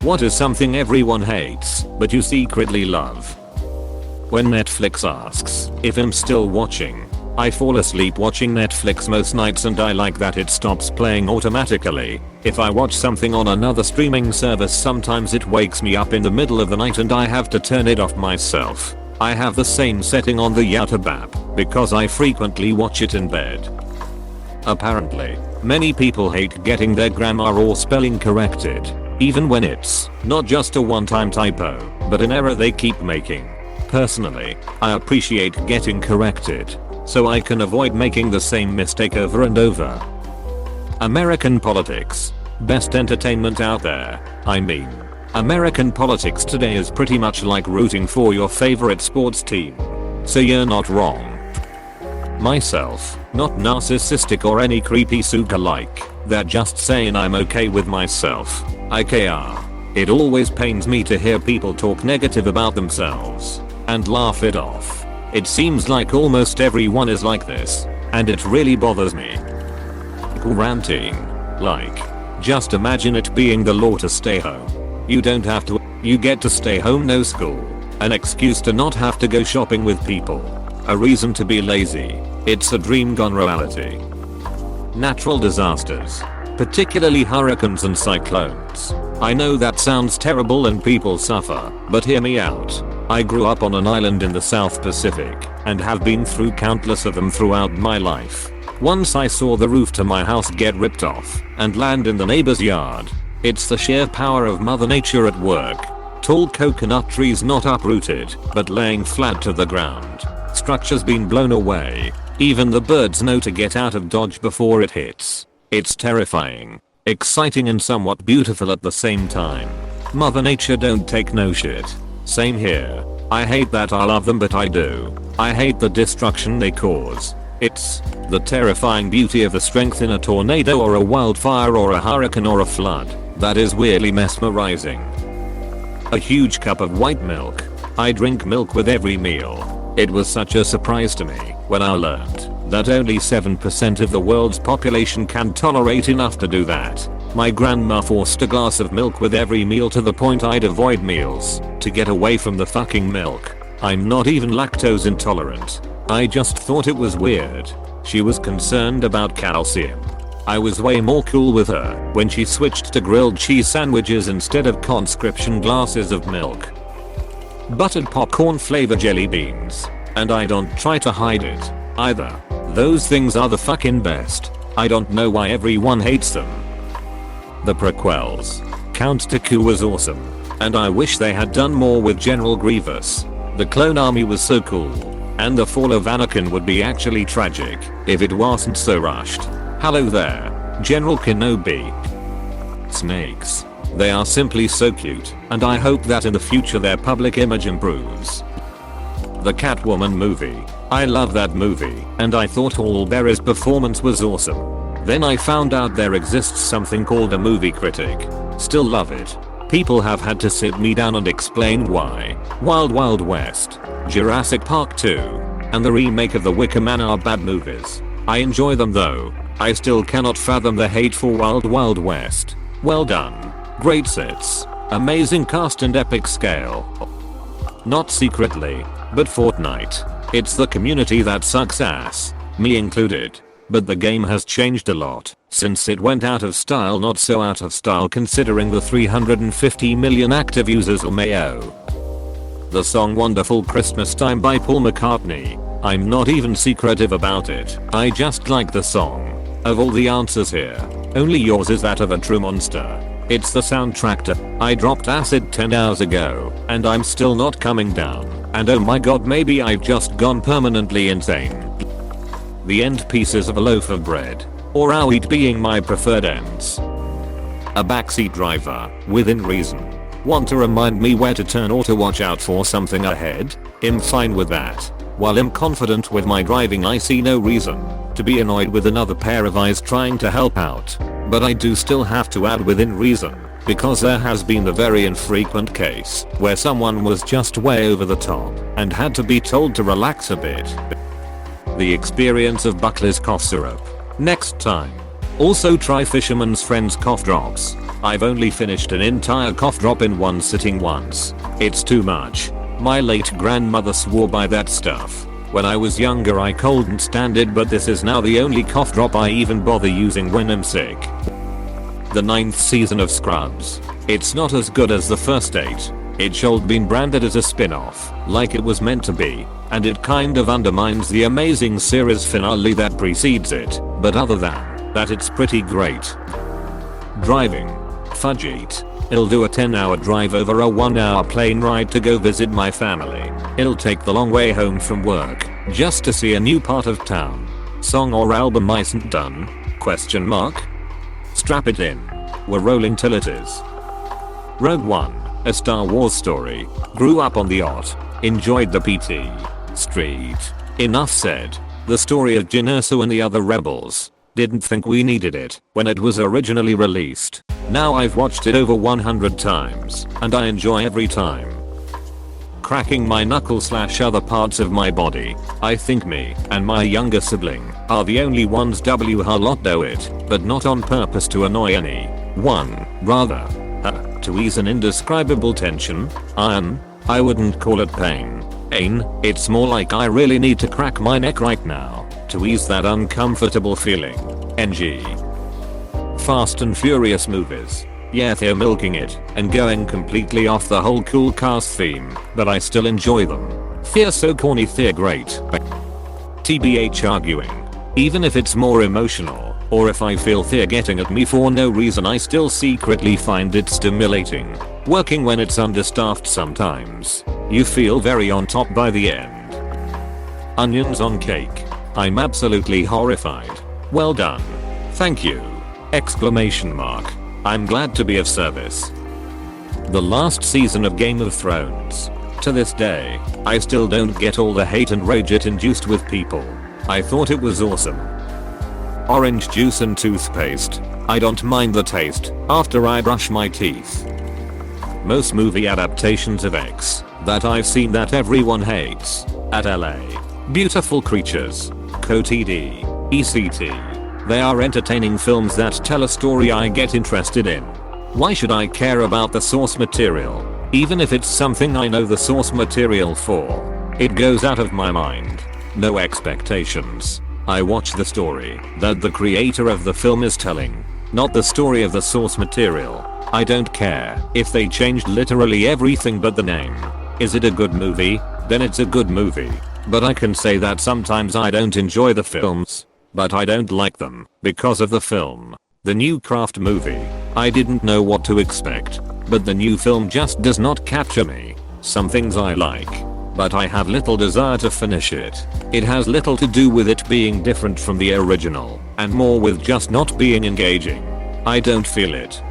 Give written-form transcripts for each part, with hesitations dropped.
What is something everyone hates, but you secretly love? When Netflix asks if I'm still watching, I fall asleep watching Netflix most nights and I like that it stops playing automatically. If I watch something on another streaming service, sometimes it wakes me up in the middle of the night and I have to turn it off myself. I have the same setting on the YouTube app because I frequently watch it in bed. Apparently, many people hate getting their grammar or spelling corrected, even when it's not just a one-time typo, but an error they keep making. Personally, I appreciate getting corrected, so I can avoid making the same mistake over and over. American politics. Best entertainment out there. I mean, American politics today is pretty much like rooting for your favorite sports team. So you're not wrong. Myself, not narcissistic or any creepy suka like, they're just saying I'm okay with myself. IKR. It always pains me to hear people talk negative about themselves and laugh it off. It seems like almost everyone is like this, and it really bothers me. Ranting. Like, just imagine it being the law to stay home. You don't have to, you get to stay home, no school. An excuse to not have to go shopping with people. A reason to be lazy. It's a dream gone reality. Natural disasters. Particularly hurricanes and cyclones. I know that sounds terrible and people suffer, but hear me out. I grew up on an island in the South Pacific and have been through countless of them throughout my life. Once I saw the roof to my house get ripped off and land in the neighbor's yard. It's the sheer power of Mother Nature at work. Tall coconut trees not uprooted, but laying flat to the ground. Structures being blown away. Even the birds know to get out of Dodge before it hits. It's terrifying, exciting and somewhat beautiful at the same time. Mother Nature don't take no shit. Same here. I hate that I love them, but I do. I hate the destruction they cause. It's the terrifying beauty of the strength in a tornado or a wildfire or a hurricane or a flood that is weirdly mesmerizing. A huge cup of white milk. I drink milk with every meal. It was such a surprise to me when I learned that only 7% of the world's population can tolerate enough to do that. My grandma forced a glass of milk with every meal to the point I'd avoid meals to get away from the fucking milk. I'm not even lactose intolerant. I just thought it was weird. She was concerned about calcium. I was way more cool with her when she switched to grilled cheese sandwiches instead of conscription glasses of milk. Buttered popcorn flavor jelly beans. And I don't try to hide it either. Those things are the fucking best. I don't know why everyone hates them. The prequels. Count Dooku was awesome. And I wish they had done more with General Grievous. The clone army was so cool. And the fall of Anakin would be actually tragic if it wasn't so rushed. Hello there, General Kenobi. Snakes. They are simply so cute, and I hope that in the future their public image improves. The Catwoman movie. I love that movie, and I thought Halle Berry's performance was awesome. Then I found out there exists something called a movie critic. Still love it. People have had to sit me down and explain why Wild Wild West, Jurassic Park 2, and the remake of The Wicker Man are bad movies. I enjoy them though. I still cannot fathom the hate for Wild Wild West. Well done. Great sets. Amazing cast and epic scale. Not secretly, but Fortnite. It's the community that sucks ass, me included. But the game has changed a lot since it went out of style, not so out of style considering the 350 million active users or Mayo. The song Wonderful Christmas Time by Paul McCartney. I'm not even secretive about it. I just like the song. Of all the answers here, only yours is that of a true monster. It's the soundtrack to I Dropped Acid 10 hours ago, and I'm still not coming down. And oh my god, maybe I've just gone permanently insane. The end pieces of a loaf of bread. Or our wheat being my preferred ends. A backseat driver, within reason. Want to remind me where to turn or to watch out for something ahead? I'm fine with that. While I'm confident with my driving, I see no reason to be annoyed with another pair of eyes trying to help out. But I do still have to add within reason, because there has been the very infrequent case where someone was just way over the top and had to be told to relax a bit. The experience of Buckley's cough syrup. Next time. Also try Fisherman's Friend's cough drops. I've only finished an entire cough drop in one sitting once. It's too much. My late grandmother swore by that stuff. When I was younger I couldn't stand it, but this is now the only cough drop I even bother using when I'm sick. The 9th season of Scrubs. It's not as good as the first 8. It should been branded as a spin-off, like it was meant to be, and it kind of undermines the amazing series finale that precedes it, but other than that it's pretty great. Driving. Fudge eat. I'll do a 10-hour drive over a 1-hour plane ride to go visit my family. I'll take the long way home from work, just to see a new part of town. Song or album isn't done? Question mark? Strap it in. We're rolling till it is. Rogue One. A Star Wars story. Grew up on the yacht. Enjoyed the PT. Street. Enough said. The story of Jyn Erso and the other rebels. Didn't think we needed it when it was originally released. Now I've watched it over 100 times, and I enjoy every time. Cracking my knuckles / other parts of my body. I think me and my younger sibling are the only ones who do it, but not on purpose to annoy anyone. Rather, to ease an indescribable tension. I wouldn't call it pain. It's more like I really need to crack my neck right now to ease that uncomfortable feeling. NG. Fast and Furious movies. Yeah, they're milking it and going completely off the whole cool cast theme, but I still enjoy them. They're so corny, they're great. TBH arguing. Even if it's more emotional, or if I feel they're getting at me for no reason, I still secretly find it stimulating. Working when it's understaffed sometimes. You feel very on top by the end. Onions on cake. I'm absolutely horrified. Well done. Thank you. Exclamation mark. I'm glad to be of service. The last season of Game of Thrones. To this day, I still don't get all the hate and rage it induced with people. I thought it was awesome. Orange juice and toothpaste. I don't mind the taste after I brush my teeth. Most movie adaptations of X that I've seen that everyone hates. At LA. Beautiful Creatures. COTD. ECT. They are entertaining films that tell a story I get interested in. Why should I care about the source material? Even if it's something I know the source material for. It goes out of my mind. No expectations. I watch the story that the creator of the film is telling, not the story of the source material. I don't care if they changed literally everything but the name. Is it a good movie? Then it's a good movie. But I can say that sometimes I don't enjoy the films, but I don't like them because of the film. The new Craft movie. I didn't know what to expect, but the new film just does not capture me. Some things I like, but I have little desire to finish it. It has little to do with it being different from the original, and more with just not being engaging. I don't feel it.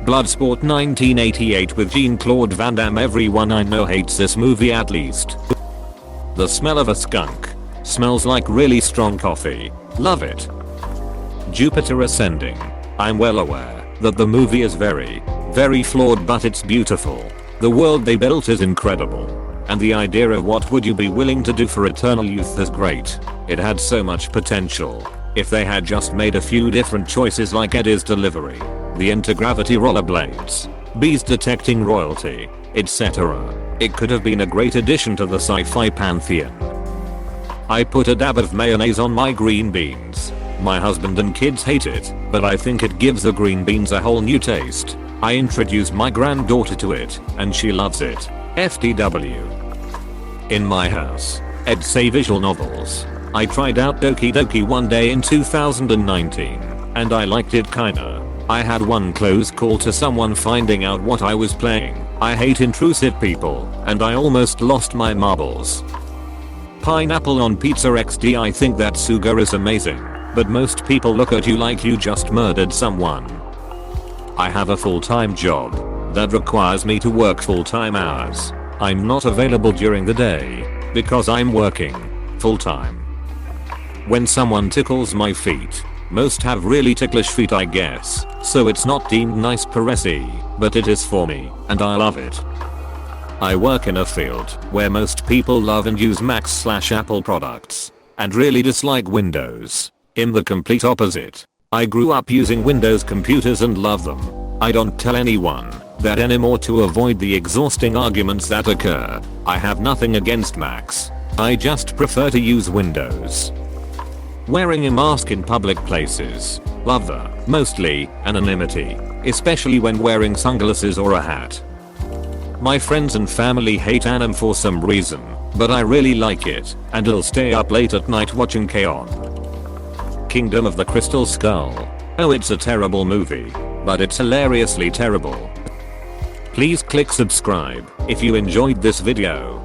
Bloodsport 1988 with Jean-Claude Van Damme. Everyone I know hates this movie at least. The smell of a skunk. Smells like really strong coffee. Love it. Jupiter Ascending. I'm well aware that the movie is very, very flawed, but it's beautiful. The world they built is incredible. And the idea of what would you be willing to do for eternal youth is great. It had so much potential. If they had just made a few different choices like Eddie's delivery, the anti-gravity rollerblades, bees detecting royalty, etc., it could have been a great addition to the sci-fi pantheon. I put a dab of mayonnaise on my green beans. My husband and kids hate it, but I think it gives the green beans a whole new taste. I introduced my granddaughter to it, and she loves it. FTW. In my house, I'd say visual novels. I tried out Doki Doki one day in 2019, and I liked it kinda. I had one close call to someone finding out what I was playing. I hate intrusive people, and I almost lost my marbles. Pineapple on Pizza XD. I think that sugar is amazing, but most people look at you like you just murdered someone. I have a full-time job that requires me to work full-time hours. I'm not available during the day because I'm working full-time. When someone tickles my feet, most have really ticklish feet I guess, so it's not deemed nice caressy, but it is for me, and I love it. I work in a field where most people love and use Mac/Apple products, and really dislike Windows. I'm the complete opposite. I grew up using Windows computers and love them. I don't tell anyone that anymore to avoid the exhausting arguments that occur. I have nothing against Macs. I just prefer to use Windows. Wearing a mask in public places. Love the, mostly, anonymity, especially when wearing sunglasses or a hat. My friends and family hate anime for some reason, but I really like it, and I'll stay up late at night watching K-On! Kingdom of the Crystal Skull. Oh, it's a terrible movie, but it's hilariously terrible. Please click subscribe if you enjoyed this video.